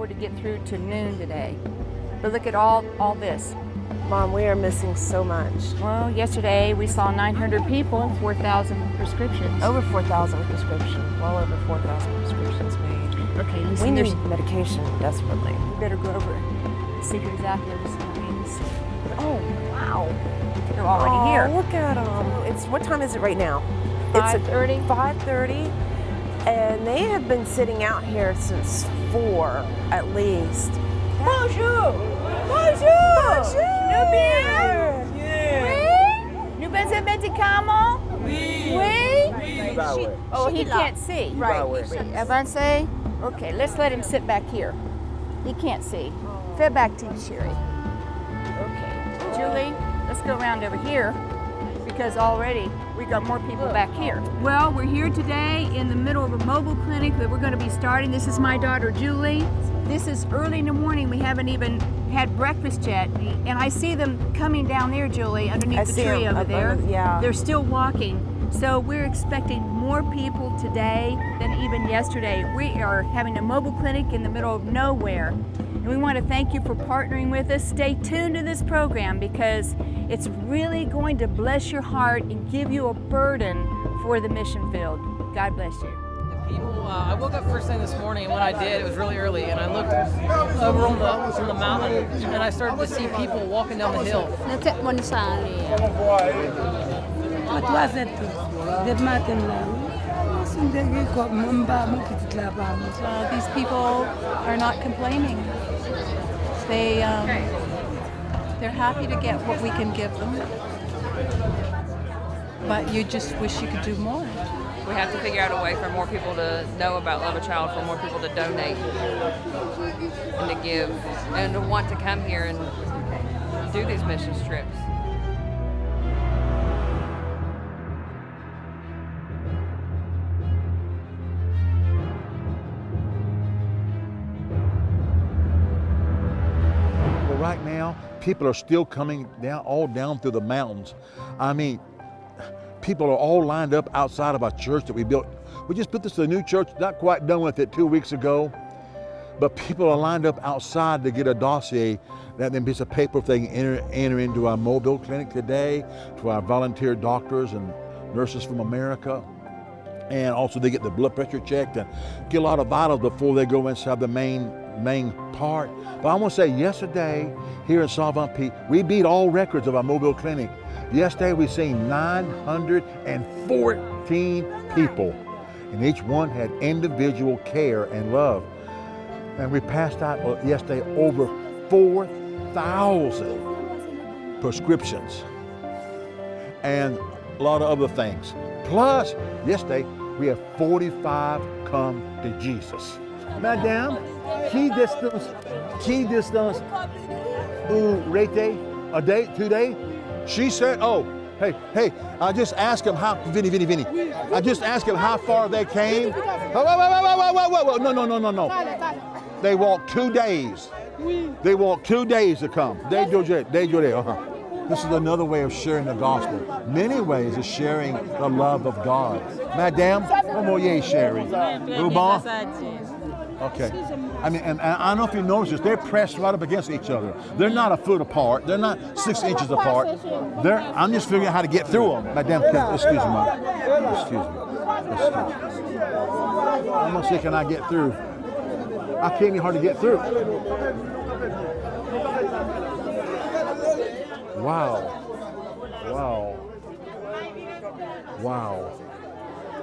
to get through to noon today. But look at all this. Mom, we are missing so much. Well, yesterday we saw 900 people, 4,000 prescriptions. Over 4,000 prescriptions. Well over 4,000 prescriptions made. Okay, listen. We need medication desperately. We better go over and see who exactly this means. Oh, wow. They're already here. Look at them. It's, what time is it right now? 5:30. It's 5:30. And they have been sitting out here since 4 at least. Bonjour! Bonjour! Bonjour! Nous bien? Oui? Nous besoin de médicaments? Oui. Oui? Oh, he can't see. Right. Avance? Okay, let's let him sit back here. He can't see. Fit back to you, Sherry. Okay. Julie, let's go around over here because already we got more people back here. Well, we're here today in the middle of a mobile clinic that we're going to be starting. This is my daughter, Julie. This is early in the morning. We haven't even had breakfast yet. And I see them coming down there, Julie, underneath the tree over there. Yeah. They're still walking. So we're expecting more people today than even yesterday. We are having a mobile clinic in the middle of nowhere. And we want to thank you for partnering with us. Stay tuned to this program because it's really going to bless your heart and give you a burden for the mission field. God bless you. People, I woke up first thing this morning, and when I did, it was really early, and I looked over on the mountain, and I started to see people walking down the hill. These people are not complaining. They're happy to get what we can give them, but you just wish you could do more. We have to figure out a way for more people to know about Love a Child, for more people to donate and to give and to want to come here and do these mission trips. Well, right now, people are still coming down, all down through the mountains. I mean, people are all lined up outside of our church that we built. We just put this in a new church, not quite done with it 2 weeks ago, but people are lined up outside to get a dossier, that then piece of paper if they can enter into our mobile clinic today, to our volunteer doctors and nurses from America. And also they get the blood pressure checked and get a lot of vitals before they go inside the main part. But I want to say yesterday here in Savaan Pit, we beat all records of our mobile clinic. Yesterday we seen 914 people, and each one had individual care and love. And we passed out yesterday over 4,000 prescriptions and a lot of other things. Plus, yesterday we have 45 come to Jesus. Madame, qui distance rete a day, 2 days? She said, oh, hey, I just asked him how, Vinny. I just asked him how far they came. Whoa, no. They walked 2 days. They walked 2 days to come. This is another way of sharing the gospel. Many ways of sharing the love of God. Madame, comment est Sherry? Ruban? Okay. I mean, and I don't know if you noticed this, they're pressed right up against each other. They're not a foot apart. They're not 6 inches apart. I'm just figuring out how to get through them. Madame, excuse me. I'm gonna see, can I get through? I can't even hardly get through. Wow.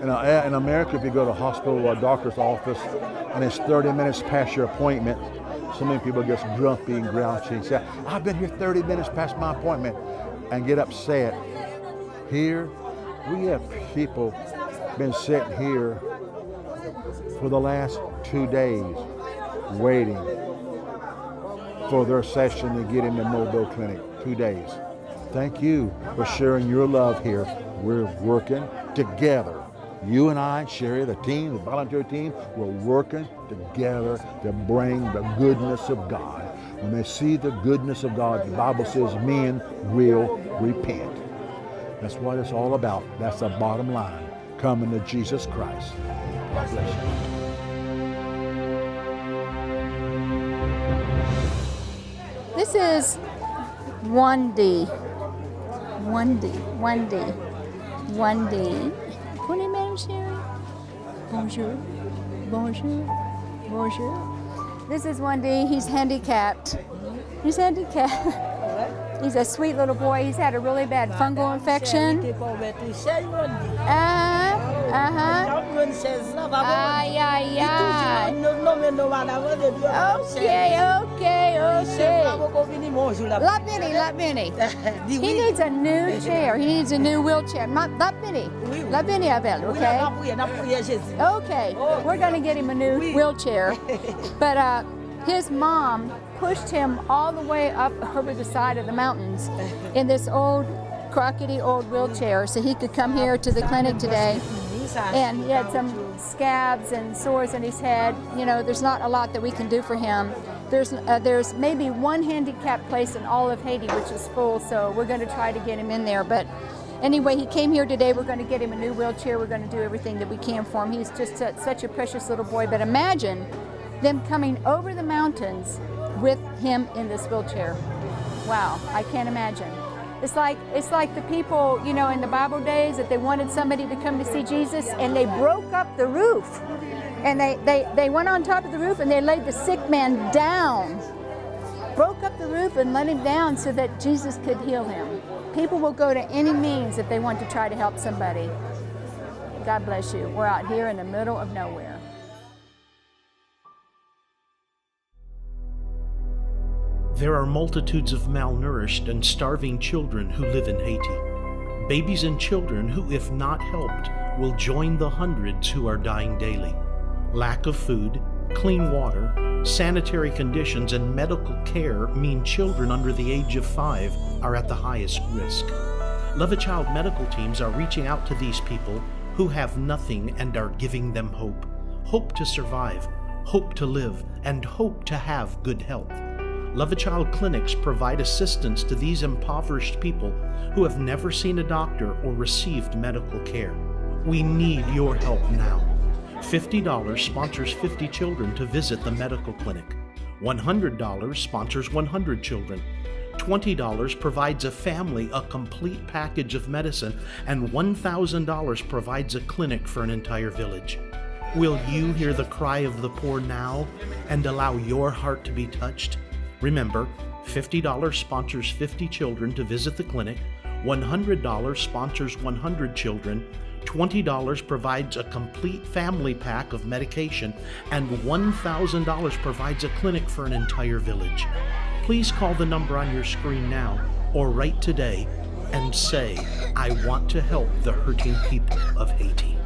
In America, if you go to a hospital or a doctor's office and it's 30 minutes past your appointment, so many people get grumpy and grouchy and say, I've been here 30 minutes past my appointment, and get upset. Here, we have people been sitting here for the last 2 days waiting for their session to get in the mobile clinic. 2 days. Thank you for sharing your love here. We're working together. You and I, Sherry, the team, the volunteer team, we're working together to bring the goodness of God. When they see the goodness of God, the Bible says men will repent. That's what it's all about. That's the bottom line. Coming to Jesus Christ. God bless you. This is Wandy. Wandy. Connais Madame Sherry? Bonjour. This is Wandy. He's handicapped. He's a sweet little boy. He's had a really bad fungal infection. La Benny. He needs a new chair. He needs a new wheelchair. La Benny avec, okay? Okay, we're going to get him a new wheelchair. But his mom pushed him all the way up over the side of the mountains in this old, crockety old wheelchair so he could come here to the clinic today. And he had some scabs and sores in his head. You know, there's not a lot that we can do for him. There's maybe one handicapped place in all of Haiti which is full, so we're going to try to get him in there. But anyway, he came here today. We're going to get him a new wheelchair. We're going to do everything that we can for him. He's just such a precious little boy. But imagine them coming over the mountains with him in this wheelchair. Wow, I can't imagine. It's like the people, you know, in the Bible days that they wanted somebody to come to see Jesus, and they broke up the roof. And they went on top of the roof and they laid the sick man down. Broke up the roof and let him down so that Jesus could heal him. People will go to any means if they want to try to help somebody. God bless you. We're out here in the middle of nowhere. There are multitudes of malnourished and starving children who live in Haiti. Babies and children who, if not helped, will join the hundreds who are dying daily. Lack of food, clean water, sanitary conditions, and medical care mean children under the age of 5 are at the highest risk. Love a Child medical teams are reaching out to these people who have nothing and are giving them hope. Hope to survive, hope to live, and hope to have good health. Love a Child clinics provide assistance to these impoverished people who have never seen a doctor or received medical care. We need your help now. $50 sponsors 50 children to visit the medical clinic. $100 sponsors 100 children. $20 provides a family a complete package of medicine, and $1,000 provides a clinic for an entire village. Will you hear the cry of the poor now and allow your heart to be touched? Remember, $50 sponsors 50 children to visit the clinic, $100 sponsors 100 children, $20 provides a complete family pack of medication, and $1,000 provides a clinic for an entire village. Please call the number on your screen now or write today and say, I want to help the hurting people of Haiti.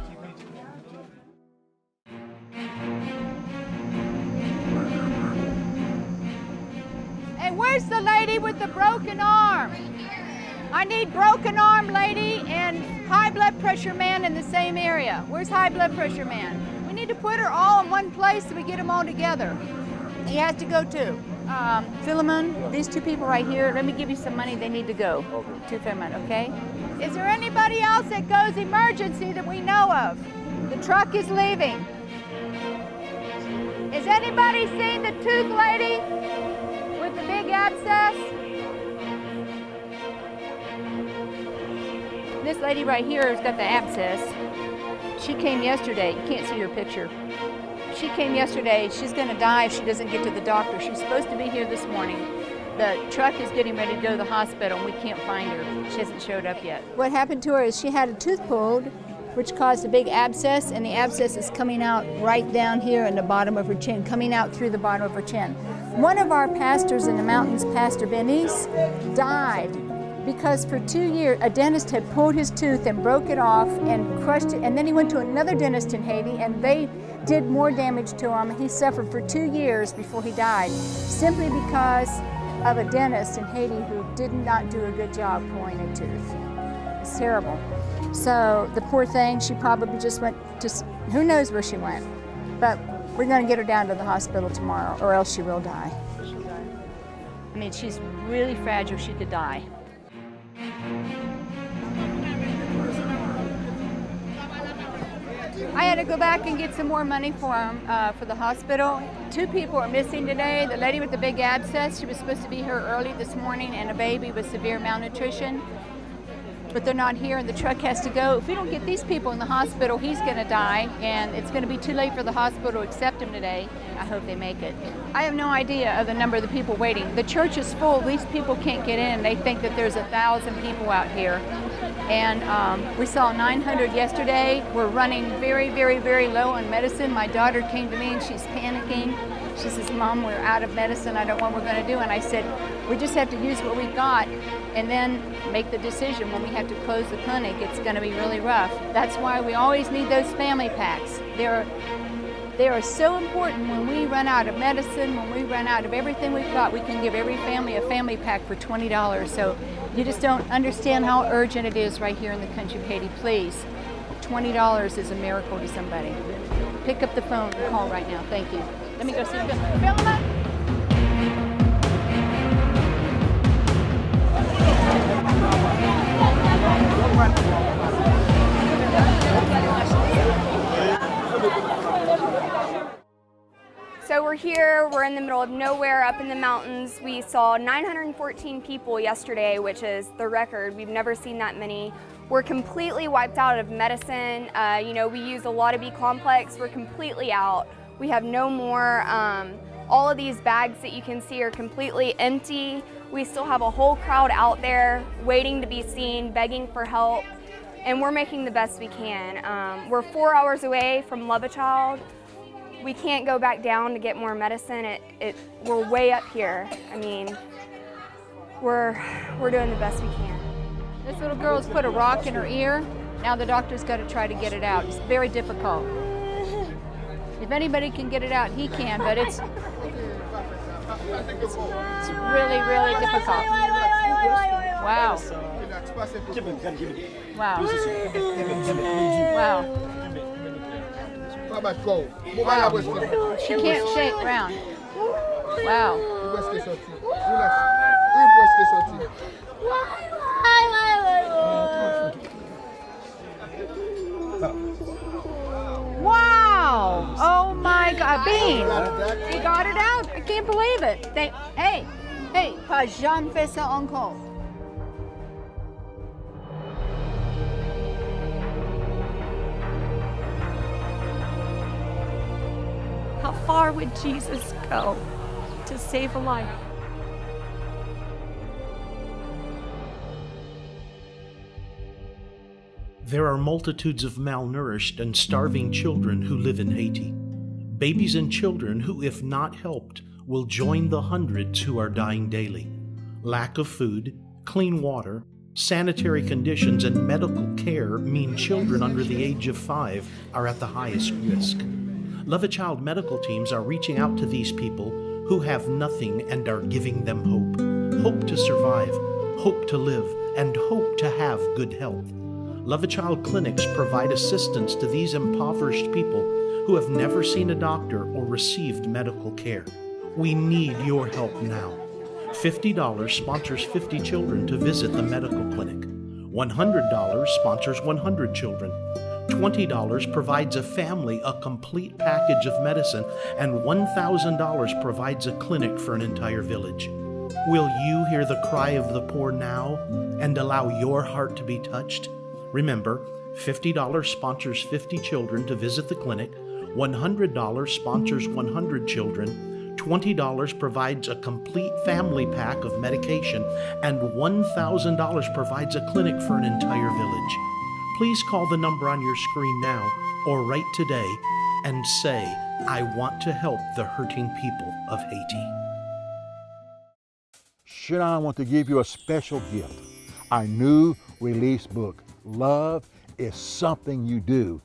Hey, where's the lady with the broken arm? I need broken arm lady and high blood pressure man in the same area. Where's high blood pressure man? We need to put her all in one place so we get them all together. He has to go too. Philemon, these two people right here, let me give you some money. They need to go to Philemon, okay? Is there anybody else that goes emergency that we know of? The truck is leaving. Has anybody seen the tooth lady with the big abscess? This lady right here has got the abscess. She came yesterday. You can't see her picture. She came yesterday. She's going to die if she doesn't get to the doctor. She's supposed to be here this morning. The truck is getting ready to go to the hospital, and we can't find her. She hasn't showed up yet. What happened to her is she had a tooth pulled, which caused a big abscess, and the abscess is coming out right down here in the bottom of her chin, coming out through the bottom of her chin. One of our pastors in the mountains, Pastor Benny's, died because for 2 years, a dentist had pulled his tooth and broke it off and crushed it, and then he went to another dentist in Haiti, and they did more damage to him. He suffered for 2 years before he died, simply because of a dentist in Haiti who did not do a good job pulling a tooth. It's terrible. So the poor thing, she probably just went to, who knows where she went, but we're going to get her down to the hospital tomorrow, or else she will die. I mean, she's really fragile. She could die. I had to go back and get some more money for him for the hospital. 2 people are missing today. The lady with the big abscess, she was supposed to be here early this morning, and a baby with severe malnutrition. But they're not here, and the truck has to go. If we don't get these people in the hospital, he's going to die, and it's going to be too late for the hospital to accept him today. I hope they make it. I have no idea of the number of the people waiting. The church is full. These people can't get in. They think that there's 1,000 people out here. And we saw 900 yesterday. We're running very, very, very low on medicine. My daughter came to me, and she's panicking. She says, Mom, we're out of medicine. I don't know what we're going to do. And I said, we just have to use what we got and then make the decision when we have to close the clinic. It's going to be really rough. That's why we always need those family packs. They are so important. When we run out of medicine, when we run out of everything we've got, we can give every family a family pack for $20. So you just don't understand how urgent it is right here in the country of Haiti. Please, $20 is a miracle to somebody. Pick up the phone and call right now. Thank you. Let me go see Velma. So we're here, we're in the middle of nowhere up in the mountains. We saw 914 people yesterday, which is the record. We've never seen that many. We're completely wiped out of medicine. We use a lot of B complex. We're completely out. We have no more. All of these bags that you can see are completely empty. We still have a whole crowd out there waiting to be seen, begging for help, and we're making the best we can. We're 4 hours away from Love a Child. We can't go back down to get more medicine. We're way up here. I mean, we're doing the best we can. This little girl's put a rock in her ear. Now the doctor's got to try to get it out. It's very difficult. If anybody can get it out, he can, but it's really, really difficult. Wow. Wow. Wow. She can't shake round. Wow. Wow! Oh my God, Bean! He got it out. I can't believe it. Hey, pas jamais fait ça encore. How far would Jesus go to save a life? There are multitudes of malnourished and starving children who live in Haiti. Babies and children who, if not helped, will join the hundreds who are dying daily. Lack of food, clean water, sanitary conditions, and medical care mean children under the age of 5 are at the highest risk. Love a Child medical teams are reaching out to these people who have nothing and are giving them hope. Hope to survive, hope to live, and hope to have good health. Love a Child clinics provide assistance to these impoverished people who have never seen a doctor or received medical care. We need your help now. $50 sponsors 50 children to visit the medical clinic. $100 sponsors 100 children. $20 provides a family a complete package of medicine, and $1,000 provides a clinic for an entire village. Will you hear the cry of the poor now and allow your heart to be touched? Remember, $50 sponsors 50 children to visit the clinic, $100 sponsors 100 children, $20 provides a complete family pack of medication, and $1,000 provides a clinic for an entire village. Please call the number on your screen now or write today and say, I want to help the hurting people of Haiti. Should I want to give you a special gift? Our new release book, Love is Something You Do.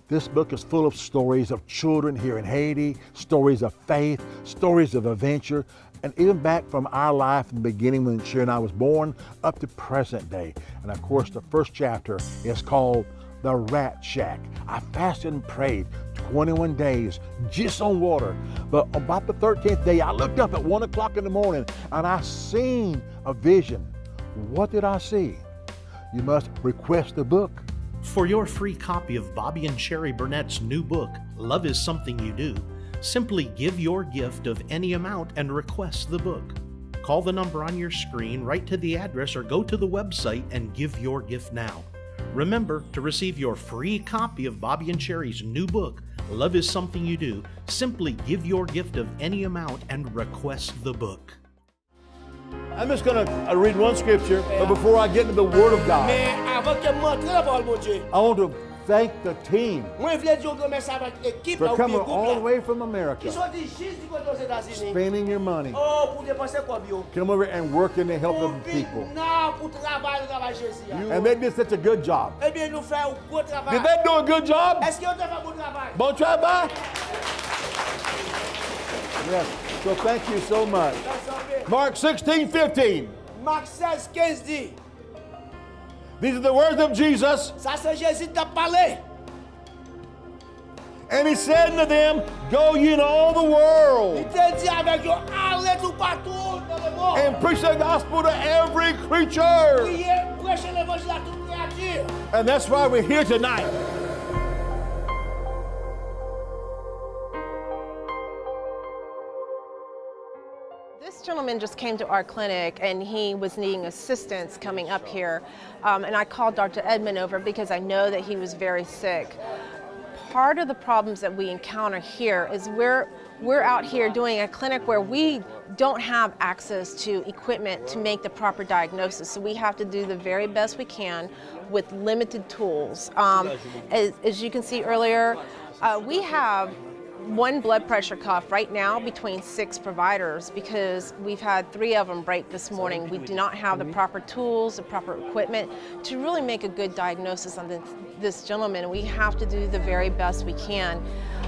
This book is full of stories of children here in Haiti, stories of faith, stories of adventure, and even back from our life in the beginning when Sherry and I was born up to present day. And of course, the first chapter is called The Rat Shack. I fasted and prayed 21 days just on water. But about the 13th day, I looked up at 1 o'clock in the morning and I seen a vision. What did I see? You must request the book. For your free copy of Bobby and Sherry Burnette's new book, Love is Something You Do, simply give your gift of any amount and request the book. Call the number on your screen, write to the address, or go to the website and give your gift now. Remember, to receive your free copy of Bobby and Sherry's new book, Love is Something You Do, simply give your gift of any amount and request the book. I'm just going to read one scripture, but before I get into the Word of God, I want to thank the team for coming all the way from America, spending your money, come over and working to help the people. And they did such a good job. Did they do a good job? Bon travail? Yes. So thank you so much. Mark 16:15. Marc 16:15 dit. These are the words of Jesus. Ça c'est Jésus qui t'a parlé. And he said unto them, Go ye in all the world Il t'a dit avec eux, allez tout partout dans le monde. and preach the gospel to every creature. Priez, prêchez l'évangile à toute créature. And that's why we're here tonight. This gentleman just came to our clinic and he was needing assistance coming up here. And I called Dr. Edmond over because I know that he was very sick. Part of the problems that we encounter here is we're out here doing a clinic where we don't have access to equipment to make the proper diagnosis. So we have to do the very best we can with limited tools. As you can see earlier, we have one blood pressure cuff right now between 6 providers because we've had 3 of them break this morning. We do not have the proper tools, the proper equipment to really make a good diagnosis on this gentleman. We have to do the very best we can.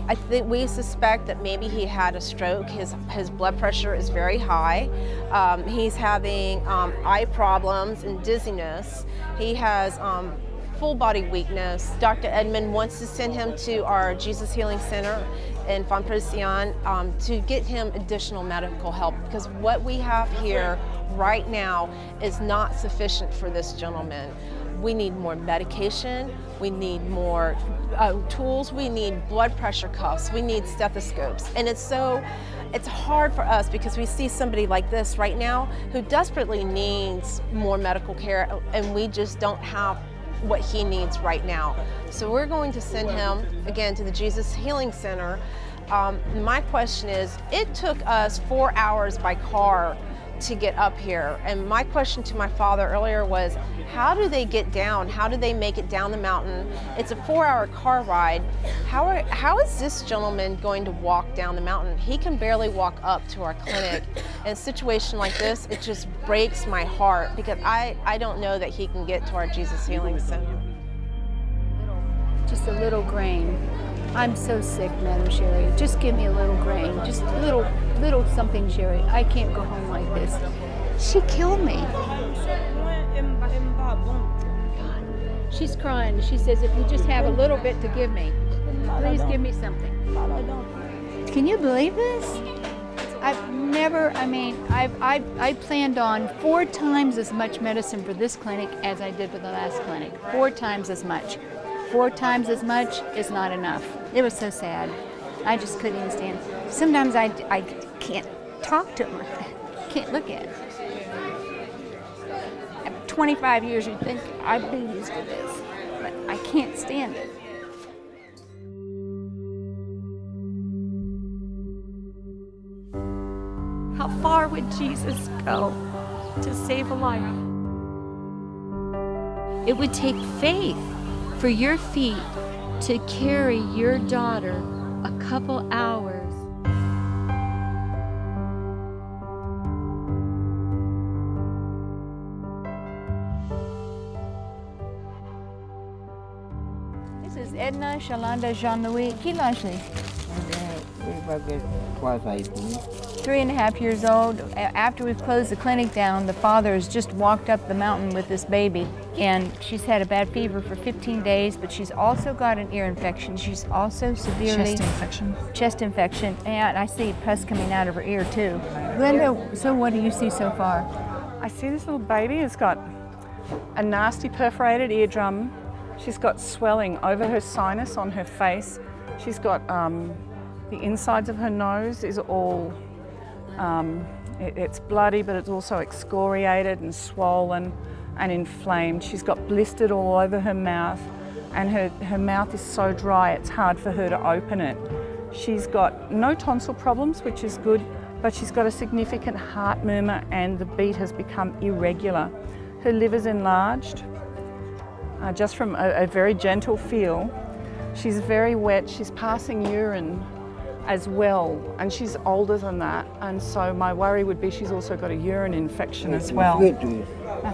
I think we suspect that maybe he had a stroke. His blood pressure is very high. He's having eye problems and dizziness. He has full body weakness. Dr. Edmond wants to send him to our Jesus Healing Center in Fonpresian to get him additional medical help because what we have here right now is not sufficient for this gentleman. We need more medication, we need more tools, we need blood pressure cuffs, we need stethoscopes. And it's hard for us because we see somebody like this right now who desperately needs more medical care and we just don't have what he needs right now. So we're going to send him again to the Jesus Healing Center. My question is, it took us 4 hours by car to get up here. And my question to my father earlier was, how do they get down? How do they make it down the mountain? It's a 4-hour car ride. How is this gentleman going to walk down the mountain? He can barely walk up to our clinic. In a situation like this, it just breaks my heart because I don't know that he can get to our Jesus Healing Center. Just a little grain. I'm so sick, Madam Sherry. Just give me a little grain. Just little something, Sherry. I can't go home like this. She killed me. She's crying. She says, if you just have a little bit to give me, please give me something. Can you believe this? I planned on 4 times as much medicine for this clinic as I did for the last clinic. 4 times as much. 4 times as much is not enough. It was so sad. I just couldn't even stand. Sometimes I can't talk to him. I can't look at him. After 25 years, you'd think I'd be used to this, but I can't stand it. How far would Jesus go to save a life? It would take faith for your feet to carry your daughter a couple hours. This is Edna Shalanda Jean-Louis Kilashli. 3.5 years old. After we've closed the clinic down, the father has just walked up the mountain with this baby, and she's had a bad fever for 15 days, but she's also got an ear infection. She's also severely... Chest infection, and I see pus coming out of her ear too. Glenda, so what do you see so far? I see this little baby has got a nasty perforated eardrum, She's got swelling over her sinus on her face. She's got the insides of her nose is all, it's bloody, but it's also excoriated and swollen and inflamed. She's got blistered all over her mouth, and her mouth is so dry it's hard for her to open it. She's got no tonsil problems, which is good, but she's got a significant heart murmur and the beat has become irregular. Her liver's enlarged, just from a very gentle feel. She's very wet, she's passing urine as well, and she's older than that, and so my worry would be she's also got a urine infection as well.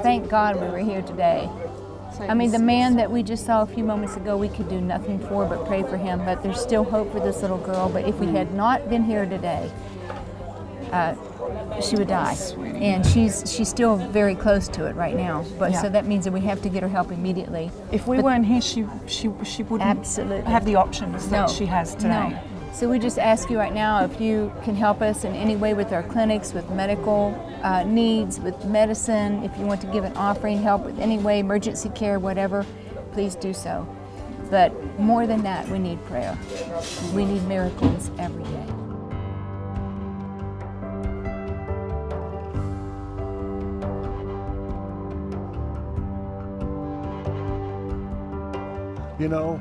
Thank God we were here today. I mean, the man that we just saw a few moments ago, we could do nothing for but pray for him, but there's still hope for this little girl. But if we had not been here today, she would die. And she's still very close to it right now. But so that means that we have to get her help immediately. If we weren't here, she wouldn't absolutely have the options that she has today. No. So we just ask you right now if you can help us in any way with our clinics, with medical needs, with medicine. If you want to give an offering, help with any way, emergency care, whatever, please do so. But more than that, we need prayer. We need miracles every day. You know,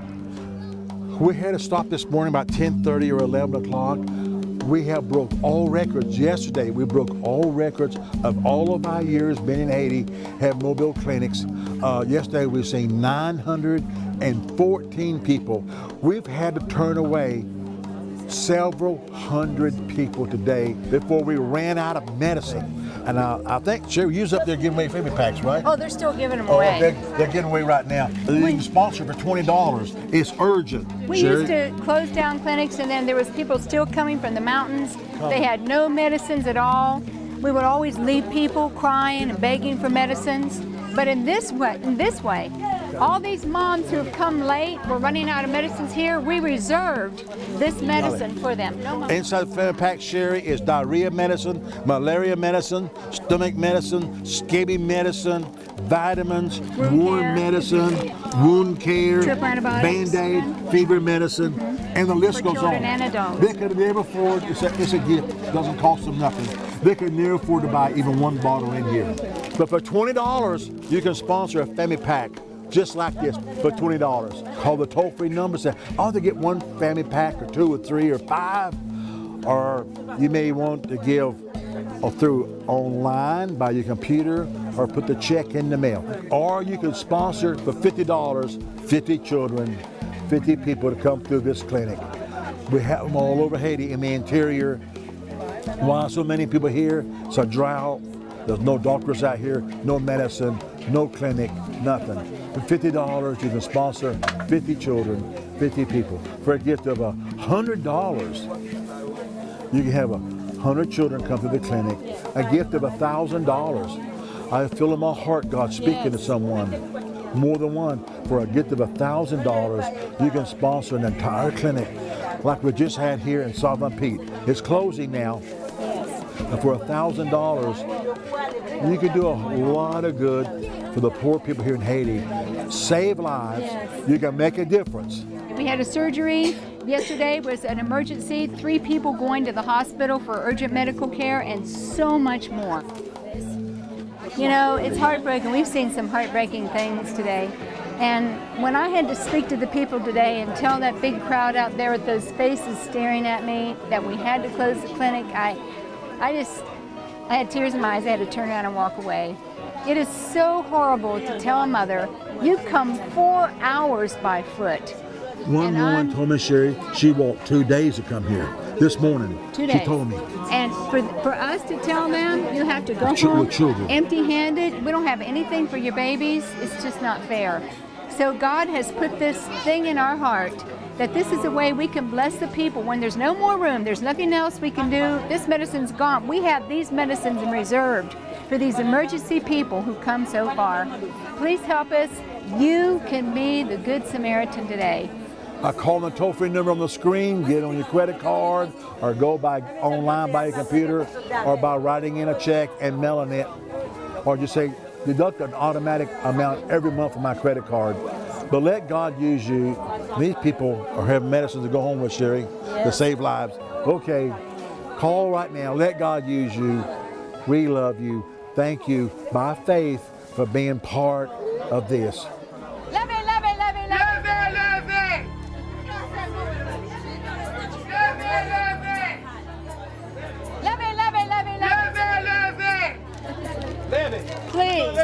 we had to stop this morning about 10:30 or 11 o'clock. We have broke all records. Yesterday, we broke all records of all of our years being in Haiti, have mobile clinics. Yesterday, we've seen 914 people. We've had to turn away several hundred people today before we ran out of medicine. And I think, Sherry, you was up there giving away family packs, right? Oh, they're still giving them away. They're giving away right now. You can sponsor for $20. It's urgent. We used to close down clinics, and then there was people still coming from the mountains. They had no medicines at all. We would always leave people crying and begging for medicines. But in this way, all these moms who have come late, we're running out of medicines here, we reserved this medicine for them. Inside the family pack, Sherry, is diarrhea medicine, malaria medicine, stomach medicine, scabies medicine, vitamins, wound medicine, wound care, Band-Aid, fever medicine, and the list goes on. They could never afford, it's a gift, it doesn't cost them nothing. They could never afford to buy even one bottle in here. But for $20, you can sponsor a family pack just like this for $20. Call the toll-free number, say, I want to get one family pack or 2 or 3 or 5, or you may want to give through online by your computer or put the check in the mail. Or you can sponsor for $50, 50 children, 50 people to come through this clinic. We have them all over Haiti in the interior. Why so many people here? It's a drought. There's no doctors out here, no medicine, no clinic, nothing. For $50, you can sponsor 50 children, 50 people. For a gift of $100, you can have 100 children come to the clinic. A gift of $1,000. I feel in my heart God speaking to someone, more than one. For a gift of $1,000, you can sponsor an entire clinic, like we just had here in Savaan Pit. It's closing now. And for $1,000, you can do a lot of good for the poor people here in Haiti. Save lives. You can make a difference. We had a surgery yesterday, was an emergency, 3 people going to the hospital for urgent medical care, and so much more. You know, it's heartbreaking. We've seen some heartbreaking things today. And when I had to speak to the people today and tell that big crowd out there with those faces staring at me that we had to close the clinic, I had tears in my eyes. I had to turn around and walk away. It is so horrible to tell a mother, you've come 4 hours by foot. One woman told me, Sherry, she walked 2 days to come here. This morning, 2 days. She told me. And for us to tell them, you have to go home empty-handed. We don't have anything for your babies. It's just not fair. So God has put this thing in our heart that this is a way we can bless the people when there's no more room, there's nothing else we can do, this medicine's gone. We have these medicines reserved for these emergency people who come so far. Please help us. You can be the Good Samaritan today. Call the toll-free number on the screen, get it on your credit card, or go by online by your computer, or by writing in a check and mailing it, or just say, deduct an automatic amount every month from my credit card. But let God use you. These people are having medicine to go home with, Sherry, to save lives. Okay, call right now. Let God use you. We love you. Thank you by faith for being part of this. Love it, love it, love it, love it. Love it, love it, love it, love it. Please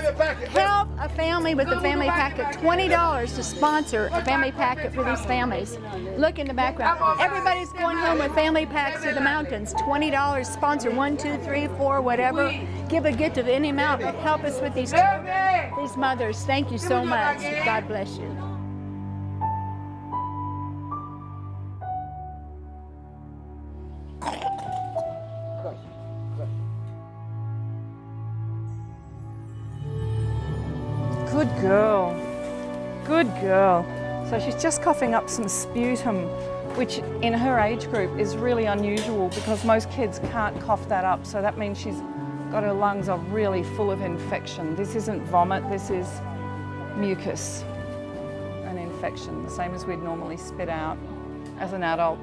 help a family with the family packet. $20 to sponsor a family packet for these families. Look in the background. Everybody's going home with family packs to the mountains. $20 sponsor 1, 2, 3, 4, whatever. Give a gift of any amount, but help us with these mothers. Thank you so much. God bless you. Good girl. Good girl. So she's just coughing up some sputum, which in her age group is really unusual because most kids can't cough that up. So that means she's got her lungs are really full of infection. This isn't vomit, this is mucus, an infection, the same as we'd normally spit out as an adult.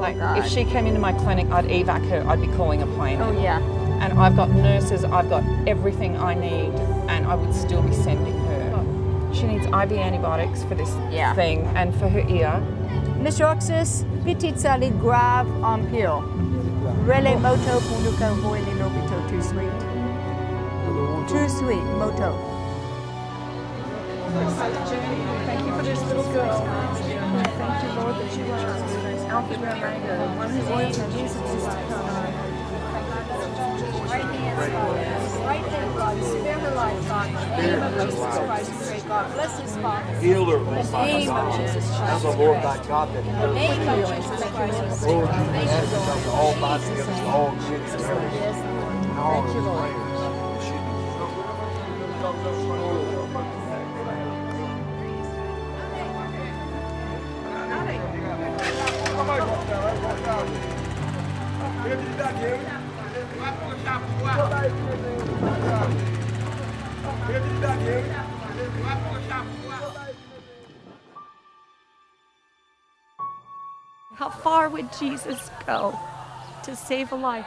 Like, if she came into my clinic, I'd evac her, I'd be calling a plane. Oh, yeah. And I've got nurses, I've got everything I need, and I would still be sending her. She needs IV antibiotics for this thing and for her ear. Monsieur Oxus, petite salade grave en pile. Relais moto pour nous convoyer les l'hôpital tout sweet. Too sweet, moto. Thank you for this little girl. Thank you, Lord, that you are Alpha Omega, one who was and is and is to come. Right hand, God, spare her life, God. In the name of Jesus Christ, we pray, God. Bless this Father. Heal her, In the name of Jesus Christ. Now the Lord thy God that In the name of Jesus Christ. Lord, you ask of all body of all good and all Thank you, Lord. How far would Jesus go to save a life?